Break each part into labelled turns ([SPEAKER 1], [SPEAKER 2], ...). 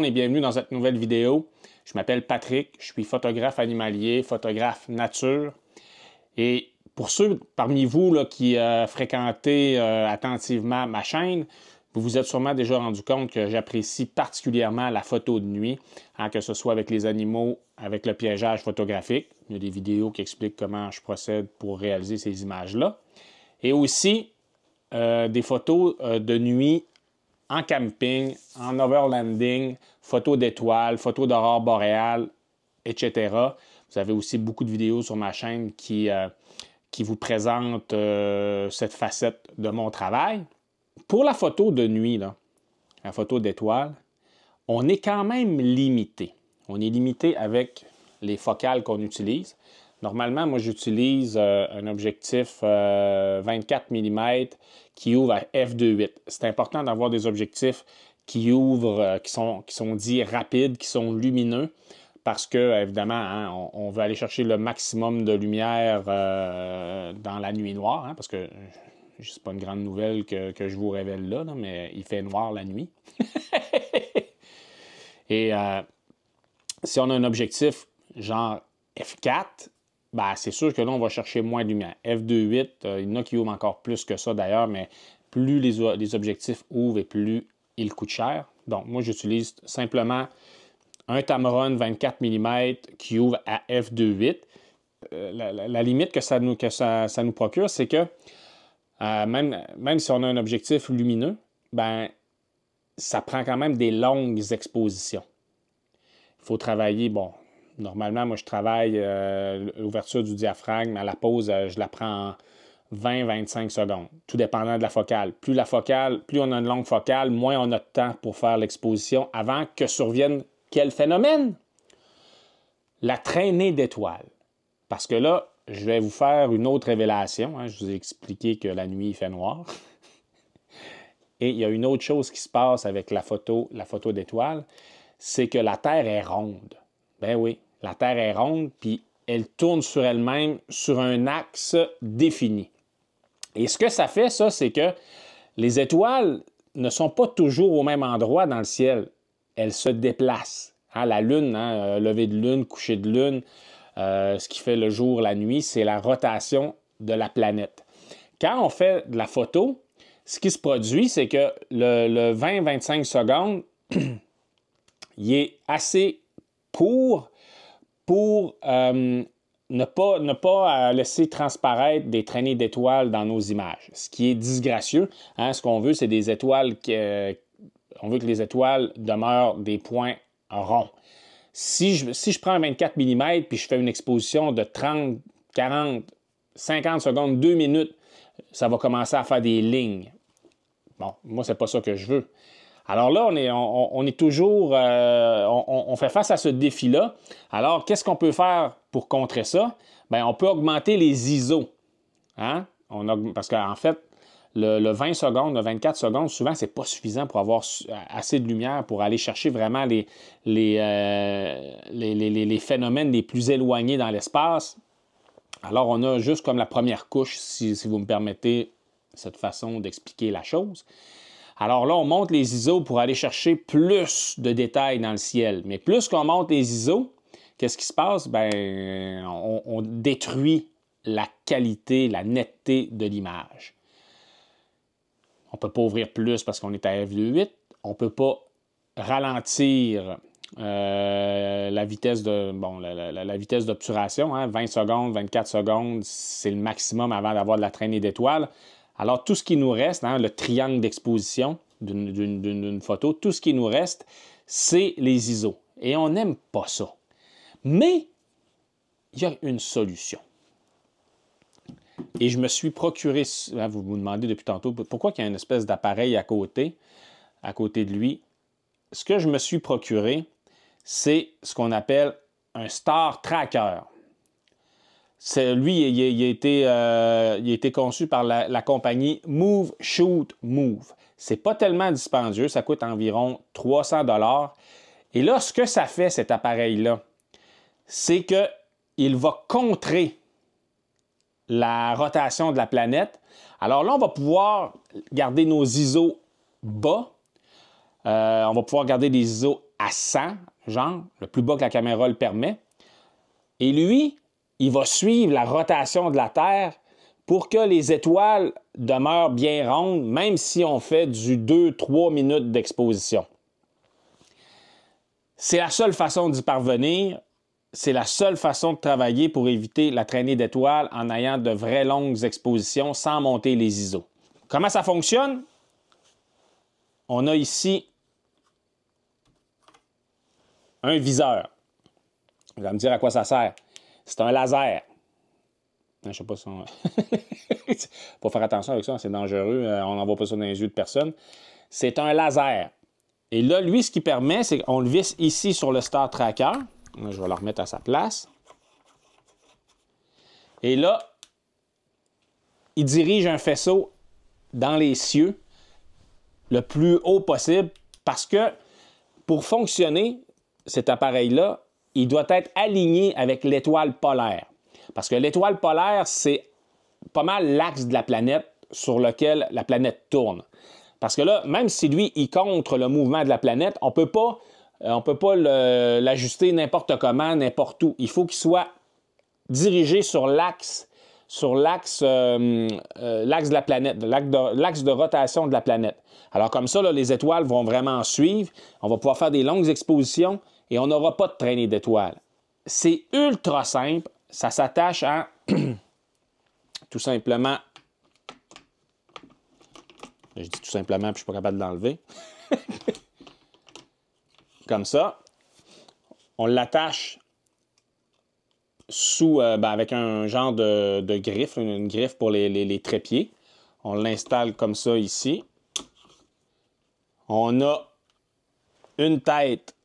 [SPEAKER 1] monde et bienvenue dans cette nouvelle vidéo. Je m'appelle Patrick, je suis photographe animalier, photographe nature. Et pour ceux parmi vous là, qui fréquentez attentivement ma chaîne, vous vous êtes sûrement déjà rendu compte que j'apprécie particulièrement la photo de nuit, hein, que ce soit avec les animaux, avec le piégeage photographique. Il y a des vidéos qui expliquent comment je procède pour réaliser ces images-là. Et aussi des photos de nuit en camping, en overlanding, photos d'étoiles, photos d'aurore boréale, etc. Vous avez aussi beaucoup de vidéos sur ma chaîne qui vous présentent cette facette de mon travail. Pour la photo de nuit, là, la photo d'étoiles, on est quand même limité. On est limité avec les focales qu'on utilise. Normalement, moi, j'utilise un objectif 24 mm qui ouvre à f2.8. C'est important d'avoir des objectifs qui ouvrent, qui sont dits rapides, qui sont lumineux, parce que, évidemment, hein, on veut aller chercher le maximum de lumière dans la nuit noire, hein, parce que c'est pas une grande nouvelle que je vous révèle là, mais il fait noir la nuit. Et si on a un objectif genre f4, ben, c'est sûr que là, on va chercher moins de lumière. f2.8, il y en a qui ouvrent encore plus que ça d'ailleurs, mais plus les objectifs ouvrent et plus ils coûtent cher. Donc, moi, j'utilise simplement un Tamron 24 mm qui ouvre à f2.8. La limite que ça nous procure, c'est que même si on a un objectif lumineux, ben, ça prend quand même des longues expositions. Il faut travailler, bon, normalement, moi, je travaille l'ouverture du diaphragme. À la pause, je la prends en 20-25 secondes, tout dépendant de la focale. Plus on a une longue focale, moins on a de temps pour faire l'exposition avant que survienne quel phénomène? La traînée d'étoiles. Parce que là, je vais vous faire une autre révélation. Hein. Je vous ai expliqué que la nuit, il fait noir. Et il y a une autre chose qui se passe avec la photo d'étoiles, c'est que la Terre est ronde. Ben oui, la Terre est ronde, puis elle tourne sur elle-même sur un axe défini. Et ce que ça fait, ça, c'est que les étoiles ne sont pas toujours au même endroit dans le ciel. Elles se déplacent. Hein, la Lune, hein, lever de Lune, coucher de Lune, ce qui fait le jour, la nuit, c'est la rotation de la planète. Quand on fait de la photo, ce qui se produit, c'est que le 20-25 secondes, il est assez pour ne pas laisser transparaître des traînées d'étoiles dans nos images. Ce qui est disgracieux. Hein, ce qu'on veut, c'est des étoiles on veut que les étoiles demeurent des points ronds. Si je prends un 24 mm puis je fais une exposition de 30, 40, 50 secondes, 2 minutes, ça va commencer à faire des lignes. Bon, moi, c'est pas ça que je veux. Alors là, on est toujours, on fait face à ce défi-là. Alors, qu'est-ce qu'on peut faire pour contrer ça? Bien, on peut augmenter les ISO. Hein? Parce qu'en fait, le 20 secondes, le 24 secondes, souvent, c'est pas suffisant pour avoir assez de lumière pour aller chercher vraiment les phénomènes les plus éloignés dans l'espace. Alors, on a juste comme la première couche, si vous me permettez cette façon d'expliquer la chose. Alors là, on monte les ISO pour aller chercher plus de détails dans le ciel. Mais plus qu'on monte les ISO, qu'est-ce qui se passe? Bien, on détruit la qualité, la netteté de l'image. On ne peut pas ouvrir plus parce qu'on est à f2.8. On ne peut pas ralentir la vitesse d'obturation. Hein, 20 secondes, 24 secondes, c'est le maximum avant d'avoir de la traînée d'étoiles. Alors, tout ce qui nous reste, hein, le triangle d'exposition d'une photo, tout ce qui nous reste, c'est les ISO. Et on n'aime pas ça. Mais, il y a une solution. Et je me suis procuré, vous vous demandez depuis tantôt, pourquoi il y a une espèce d'appareil à côté de lui. Ce que je me suis procuré, c'est ce qu'on appelle un Star Tracker. Lui, il a été conçu par la compagnie Move Shoot Move. C'est pas tellement dispendieux, ça coûte environ 300 $. Et là, ce que ça fait, cet appareil-là, c'est qu'il va contrer la rotation de la planète. Alors là, on va pouvoir garder nos ISO bas. On va pouvoir garder des ISO à 100, genre, le plus bas que la caméra le permet. Et lui, il va suivre la rotation de la Terre pour que les étoiles demeurent bien rondes, même si on fait du 2-3 minutes d'exposition. C'est la seule façon d'y parvenir. C'est la seule façon de travailler pour éviter la traînée d'étoiles en ayant de vraies longues expositions sans monter les ISO. Comment ça fonctionne? On a ici un viseur. Vous allez me dire à quoi ça sert. C'est un laser. Je ne sais pas si on... faut faire attention avec ça, c'est dangereux. On n'envoie pas ça dans les yeux de personne. C'est un laser. Et là, lui, ce qui permet, c'est qu'on le visse ici sur le Star Tracker. Là, je vais le remettre à sa place. Et là, il dirige un faisceau dans les cieux le plus haut possible parce que pour fonctionner, cet appareil-là, il doit être aligné avec l'étoile polaire. Parce que l'étoile polaire, c'est pas mal l'axe de la planète sur lequel la planète tourne. Parce que là, même si lui, il contre le mouvement de la planète, on peut pas l'ajuster n'importe comment, n'importe où. Il faut qu'il soit dirigé sur l'axe de la planète, l'axe de rotation de la planète. Alors comme ça, là, les étoiles vont vraiment suivre. On va pouvoir faire des longues expositions et on n'aura pas de traînée d'étoiles. C'est ultra simple. Ça s'attache à tout simplement... Je dis tout simplement, puis je ne suis pas capable de l'enlever. Comme ça. On l'attache avec un genre de griffe, une griffe pour les trépieds. On l'installe comme ça ici. On a une tête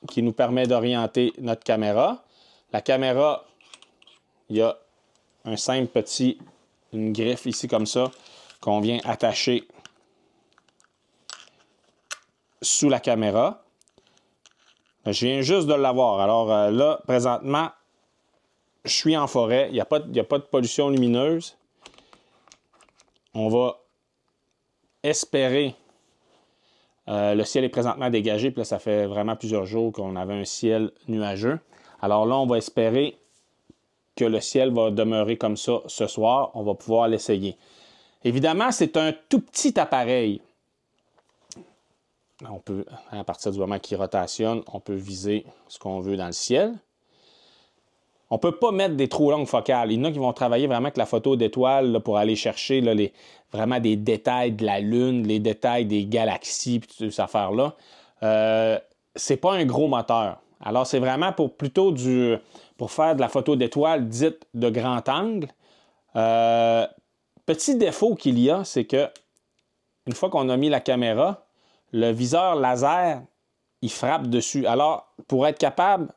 [SPEAKER 1] qui nous permet d'orienter notre caméra. La caméra, il y a une griffe ici comme ça qu'on vient attacher sous la caméra. Je viens juste de l'avoir. Alors là, présentement, je suis en forêt. Il n'y a pas de pollution lumineuse. On va espérer. Le ciel est présentement dégagé. Puis là, ça fait vraiment plusieurs jours qu'on avait un ciel nuageux. Alors là, on va espérer que le ciel va demeurer comme ça ce soir. On va pouvoir l'essayer. Évidemment, c'est un tout petit appareil. On peut, à partir du moment qu'il rotationne, on peut viser ce qu'on veut dans le ciel. On ne peut pas mettre des trop longues focales. Il y en a qui vont travailler vraiment avec la photo d'étoiles pour aller chercher là, vraiment des détails de la Lune, les détails des galaxies, puis toutes ces affaires-là. C'est pas un gros moteur. Alors, c'est vraiment pour faire de la photo d'étoiles dite de grand angle. Petit défaut qu'il y a, c'est que une fois qu'on a mis la caméra, le viseur laser, il frappe dessus. Alors, pour être capable,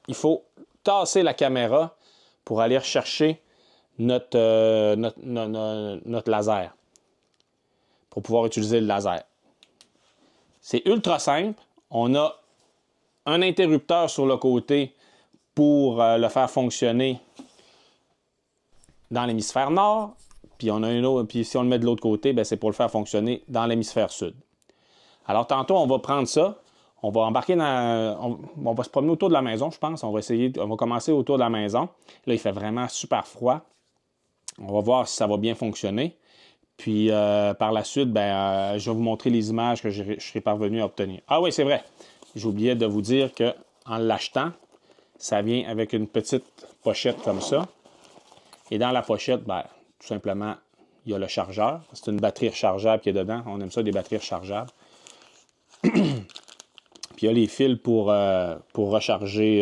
[SPEAKER 1] il faut tasser la caméra pour aller rechercher notre laser, pour pouvoir utiliser le laser. C'est ultra simple. On a un interrupteur sur le côté pour le faire fonctionner dans l'hémisphère nord. Puis on a une autre, puis si on le met de l'autre côté, c'est pour le faire fonctionner dans l'hémisphère sud. Alors tantôt, on va prendre ça, on va embarquer on va se promener autour de la maison, je pense. On va commencer autour de la maison. Là, il fait vraiment super froid. On va voir si ça va bien fonctionner. Puis par la suite, je vais vous montrer les images que je serai parvenu à obtenir. Ah oui, c'est vrai. J'oubliais de vous dire qu'en l'achetant, ça vient avec une petite pochette comme ça. Et dans la pochette, tout simplement, il y a le chargeur. C'est une batterie rechargeable qui est dedans. On aime ça, des batteries rechargeables. Puis il y a les fils pour recharger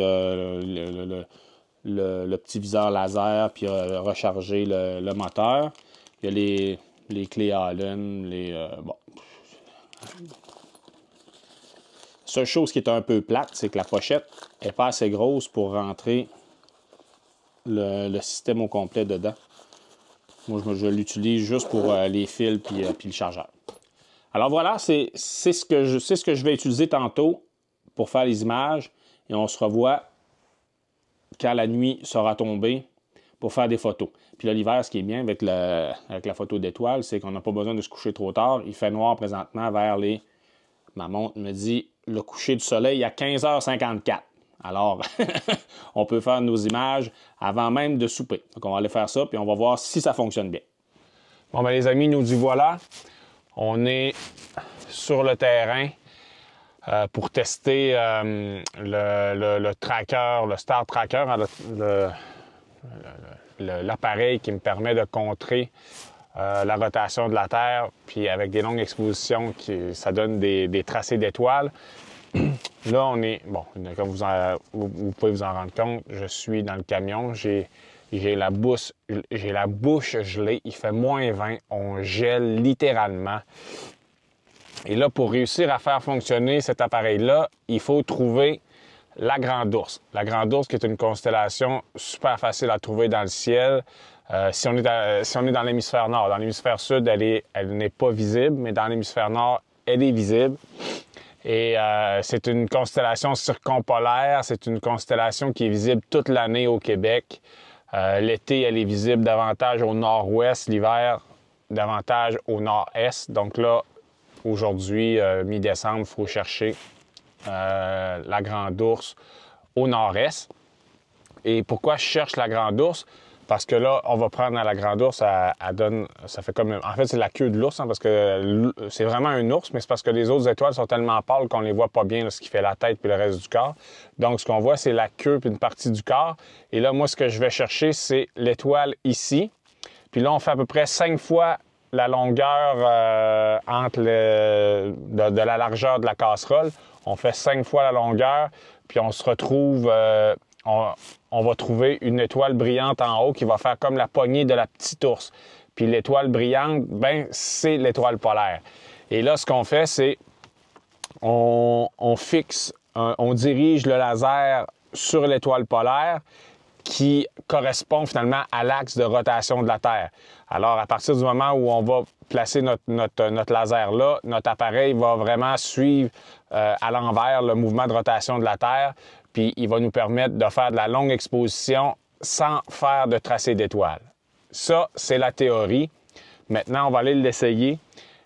[SPEAKER 1] le petit viseur laser, puis recharger le moteur. Il y a les clés Allen, bon. Seule chose qui est un peu plate, c'est que la pochette n'est pas assez grosse pour rentrer le système au complet dedans. Moi, je l'utilise juste pour les fils puis le chargeur. Alors voilà, c'est ce que je vais utiliser tantôt pour faire les images. Et on se revoit quand la nuit sera tombée pour faire des photos. Puis là, l'hiver, ce qui est bien avec la photo d'étoiles, c'est qu'on n'a pas besoin de se coucher trop tard. Il fait noir présentement vers les... Ma montre me dit le coucher du soleil à 15h54. Alors, on peut faire nos images avant même de souper. Donc, on va aller faire ça, puis on va voir si ça fonctionne bien. Bon, ben les amis, nous y voilà. On est sur le terrain pour tester le tracker, le Star Tracker, l'appareil qui me permet de contrer la rotation de la Terre, puis avec des longues expositions, ça donne des tracés d'étoiles. Là, on est... Bon, comme vous pouvez vous en rendre compte, je suis dans le camion. J'ai la bouche gelée. Il fait -20. On gèle littéralement. Et là, pour réussir à faire fonctionner cet appareil-là, il faut trouver la Grande Ourse. La Grande Ourse qui est une constellation super facile à trouver dans le ciel. Si on est dans l'hémisphère nord. Dans l'hémisphère sud, elle n'est pas visible, mais dans l'hémisphère nord, elle est visible. Et c'est une constellation circumpolaire. C'est une constellation qui est visible toute l'année au Québec. L'été, elle est visible davantage au nord-ouest. L'hiver, davantage au nord-est. Donc là, aujourd'hui, mi-décembre, il faut chercher la Grande Ourse au nord-est. Et pourquoi je cherche la Grande Ourse? Parce que là, on va prendre la Grande Ourse, elle donne... Ça fait comme... En fait, c'est la queue de l'ours, parce que c'est vraiment un ours, mais c'est parce que les autres étoiles sont tellement pâles qu'on les voit pas bien, là, ce qui fait la tête puis le reste du corps. Donc, ce qu'on voit, c'est la queue puis une partie du corps. Et là, moi, ce que je vais chercher, c'est l'étoile ici. Puis là, on fait à peu près 5 fois la longueur entre de la largeur de la casserole. On fait 5 fois la longueur, puis on se retrouve... on va trouver une étoile brillante en haut qui va faire comme la poignée de la petite ours. Puis l'étoile brillante, ben c'est l'étoile polaire. Et là, ce qu'on fait, c'est on fixe, on dirige le laser sur l'étoile polaire qui correspond finalement à l'axe de rotation de la Terre. Alors, à partir du moment où on va placer notre laser là, notre appareil va vraiment suivre à l'envers le mouvement de rotation de la Terre, puis il va nous permettre de faire de la longue exposition sans faire de tracé d'étoiles. Ça, c'est la théorie. Maintenant, on va aller l'essayer.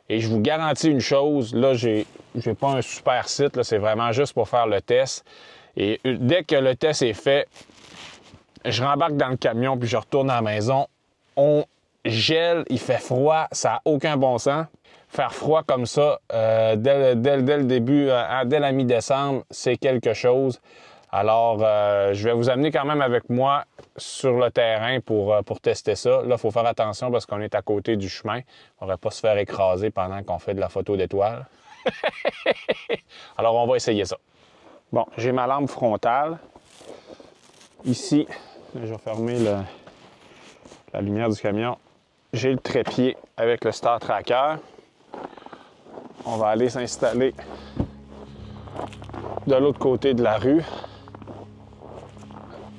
[SPEAKER 1] Et je vous garantis une chose, là, j'ai pas un super site, là, c'est vraiment juste pour faire le test. Et dès que le test est fait, je rembarque dans le camion puis je retourne à la maison. On gèle, il fait froid, ça n'a aucun bon sens. Faire froid comme ça, dès le début, dès la mi-décembre, c'est quelque chose. Alors, je vais vous amener quand même avec moi sur le terrain pour tester ça. Là, il faut faire attention parce qu'on est à côté du chemin. On ne va pas se faire écraser pendant qu'on fait de la photo d'étoiles. Alors, on va essayer ça. Bon, j'ai ma lampe frontale. Ici, je vais fermer la lumière du camion. J'ai le trépied avec le Star Tracker. On va aller s'installer de l'autre côté de la rue.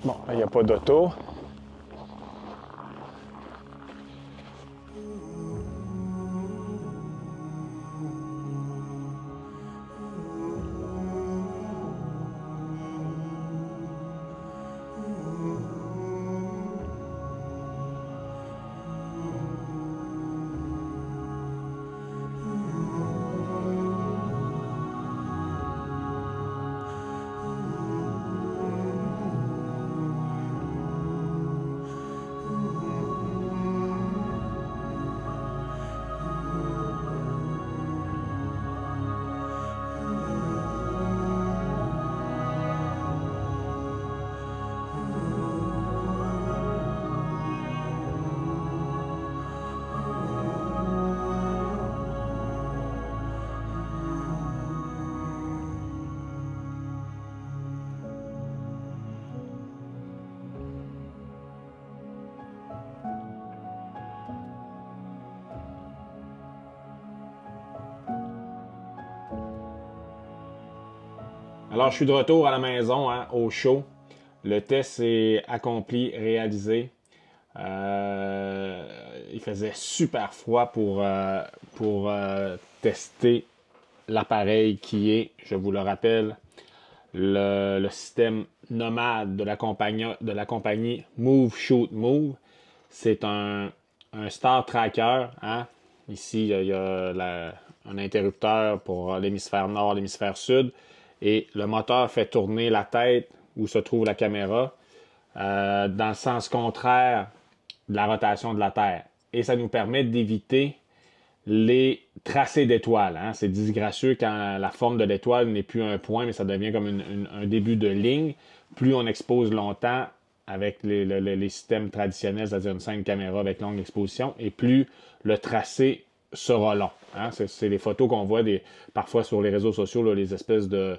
[SPEAKER 1] Bon, il n'y a pas d'auto. Alors, je suis de retour à la maison, au chaud. Le test est accompli, réalisé. Il faisait super froid pour tester l'appareil qui est, je vous le rappelle, le système nomade de la compagnie Move Shoot Move. C'est un Star Tracker. Ici, il y a un interrupteur pour l'hémisphère nord, l'hémisphère sud, et le moteur fait tourner la tête où se trouve la caméra dans le sens contraire de la rotation de la Terre. Et ça nous permet d'éviter les tracés d'étoiles. Hein. C'est disgracieux quand la forme de l'étoile n'est plus un point, mais ça devient comme un début de ligne. Plus on expose longtemps avec les systèmes traditionnels, c'est-à-dire une simple caméra avec longue exposition, et plus le tracé sera long. Hein. C'est les photos qu'on voit parfois sur les réseaux sociaux, là, les espèces de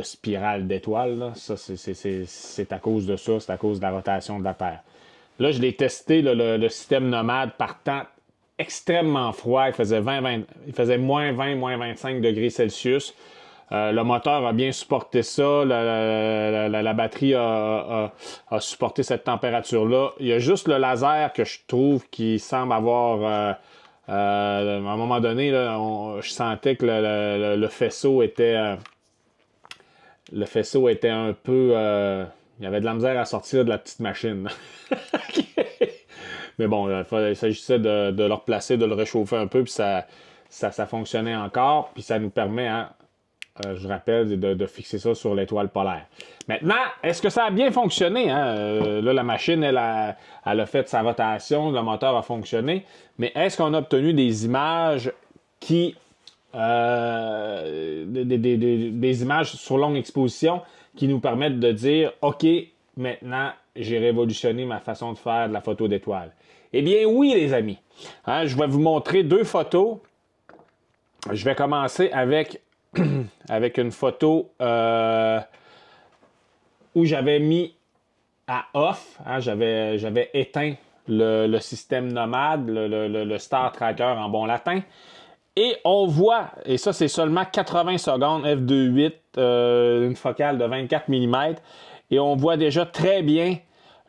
[SPEAKER 1] spirales d'étoiles. Ça, c'est à cause de ça, c'est à cause de la rotation de la Terre. Là, je l'ai testé, le système nomade partant extrêmement froid. Il faisait moins 20, moins 25 degrés Celsius. Le moteur a bien supporté ça. La batterie a supporté cette température-là. Il y a juste le laser que je trouve qui semble avoir... à un moment donné, là, je sentais que le faisceau était... le faisceau était un peu... il y avait de la misère à sortir de la petite machine. Mais bon, il s'agissait de le replacer, de le réchauffer un peu, puis ça fonctionnait encore. Puis ça nous permet, hein, je rappelle, de fixer ça sur l'étoile polaire. Maintenant, est-ce que ça a bien fonctionné? Hein? Là, la machine, elle a fait sa rotation, le moteur a fonctionné. Mais est-ce qu'on a obtenu des images qui... des images sur longue exposition qui nous permettent de dire « OK, maintenant, j'ai révolutionné ma façon de faire de la photo d'étoile. » Eh bien, oui, les amis. Hein, je vais vous montrer deux photos. Je vais commencer avec, avec une photo où j'avais mis à off. Hein, j'avais éteint le système nomade, le Star Tracker en bon latin. Et on voit, et ça c'est seulement 80 secondes f2.8, une focale de 24 mm, et on voit déjà très bien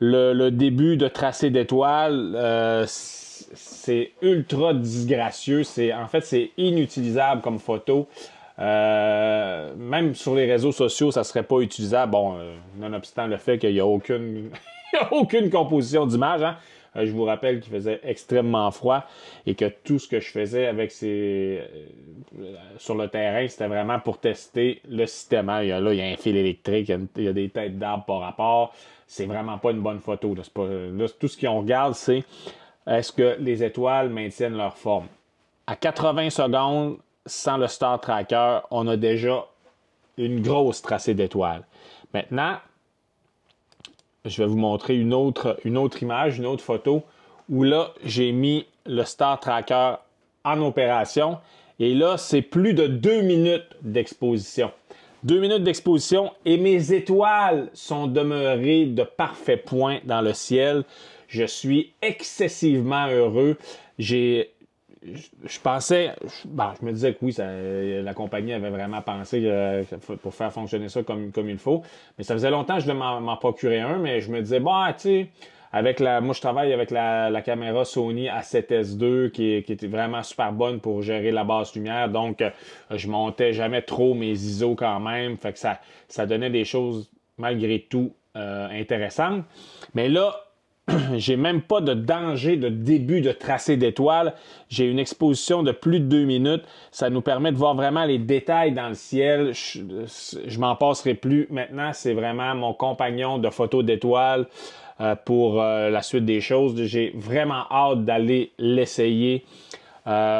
[SPEAKER 1] le début de tracé d'étoiles. C'est ultra disgracieux, en fait c'est inutilisable comme photo. Même sur les réseaux sociaux, ça serait pas utilisable. Bon, nonobstant le fait qu'il n'y a aucune, aucune composition d'image, hein. Je vous rappelle qu'il faisait extrêmement froid et que tout ce que je faisais avec sur le terrain, c'était vraiment pour tester le système. Hein. Il y a un fil électrique, il y a des têtes d'arbres par rapport. C'est vraiment pas une bonne photo. Là, tout ce qu'on regarde, c'est est-ce que les étoiles maintiennent leur forme. À 80 secondes, sans le Star Tracker, on a déjà une grosse tracée d'étoiles. Maintenant, je vais vous montrer une autre image, une autre photo, où là, j'ai mis le Star Tracker en opération. Et là, c'est plus de 2 minutes d'exposition. 2 minutes d'exposition et mes étoiles sont demeurées de parfaits points dans le ciel. Je suis excessivement heureux. Je pensais, je me disais que oui, la compagnie avait vraiment pensé pour faire fonctionner ça comme il faut. Mais ça faisait longtemps que je devais m'en procurer un, mais je me disais, bon, tu sais, moi je travaille avec la caméra Sony A7S II qui était vraiment super bonne pour gérer la basse lumière. Donc, je montais jamais trop mes ISO quand même. Fait que ça donnait des choses malgré tout intéressantes. Mais là, j'ai même pas de danger de début de tracé d'étoiles. J'ai une exposition de plus de 2 minutes. Ça nous permet de voir vraiment les détails dans le ciel. Je m'en passerai plus. Maintenant, c'est vraiment mon compagnon de photos d'étoiles pour la suite des choses. J'ai vraiment hâte d'aller l'essayer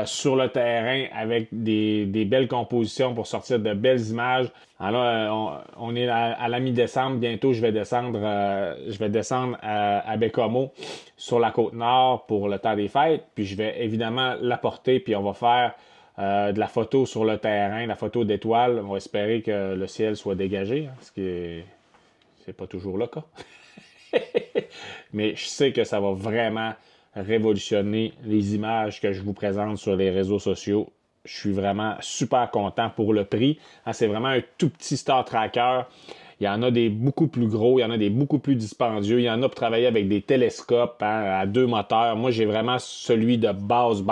[SPEAKER 1] sur le terrain avec des belles compositions pour sortir de belles images. Alors là, on est à la mi-décembre. Bientôt, je vais descendre à Bécomo sur la Côte-Nord pour le temps des fêtes. Puis je vais évidemment l'apporter, puis on va faire de la photo sur le terrain, la photo d'étoiles. On va espérer que le ciel soit dégagé, hein, ce qui c'est pas toujours le cas. Mais je sais que ça va vraiment révolutionner les images que je vous présente sur les réseaux sociaux. Je suis vraiment super content pour le prix. Hein, c'est vraiment un tout petit Star Tracker. Il y en a des beaucoup plus gros, il y en a des beaucoup plus dispendieux. Il y en a pour travailler avec des télescopes, hein, à 2 moteurs. Moi, j'ai vraiment celui de base.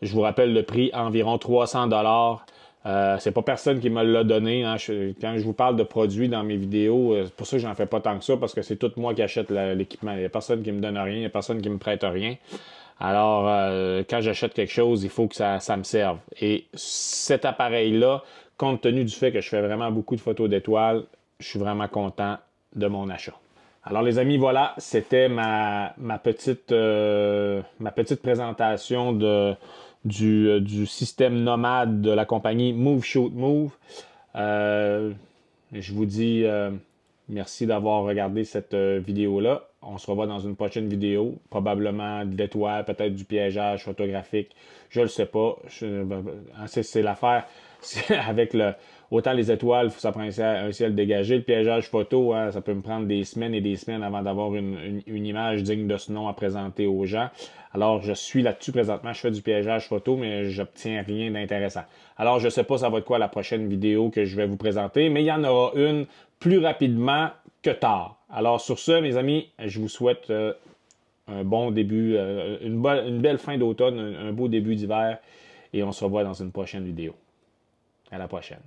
[SPEAKER 1] Je vous rappelle le prix, environ 300 $. C'est pas personne qui me l'a donné. Hein. Quand je vous parle de produits dans mes vidéos, c'est pour ça que j'en fais pas tant que ça, parce que c'est tout moi qui achète l'équipement. Il n'y a personne qui me donne rien, il n'y a personne qui me prête rien. Alors, quand j'achète quelque chose, il faut que ça me serve. Et cet appareil-là, compte tenu du fait que je fais vraiment beaucoup de photos d'étoiles, je suis vraiment content de mon achat. Alors les amis, voilà, c'était ma petite présentation du système nomade de la compagnie Move Shoot Move. Je vous dis merci d'avoir regardé cette vidéo-là. On se revoit dans une prochaine vidéo, probablement d'étoiles, peut-être du piégeage photographique. Je ne le sais pas. C'est l'affaire. Avec autant les étoiles, ça prend un ciel dégagé. Le piégeage photo, hein, ça peut me prendre des semaines et des semaines avant d'avoir une image digne de ce nom à présenter aux gens. Alors, je suis là-dessus présentement. Je fais du piégeage photo, mais j'obtiens rien d'intéressant. Alors, je ne sais pas ça va être quoi la prochaine vidéo que je vais vous présenter, mais il y en aura une plus rapidement que tard. Alors, sur ce, mes amis, je vous souhaite un bon début, une belle fin d'automne, un beau début d'hiver, et on se revoit dans une prochaine vidéo. À la prochaine.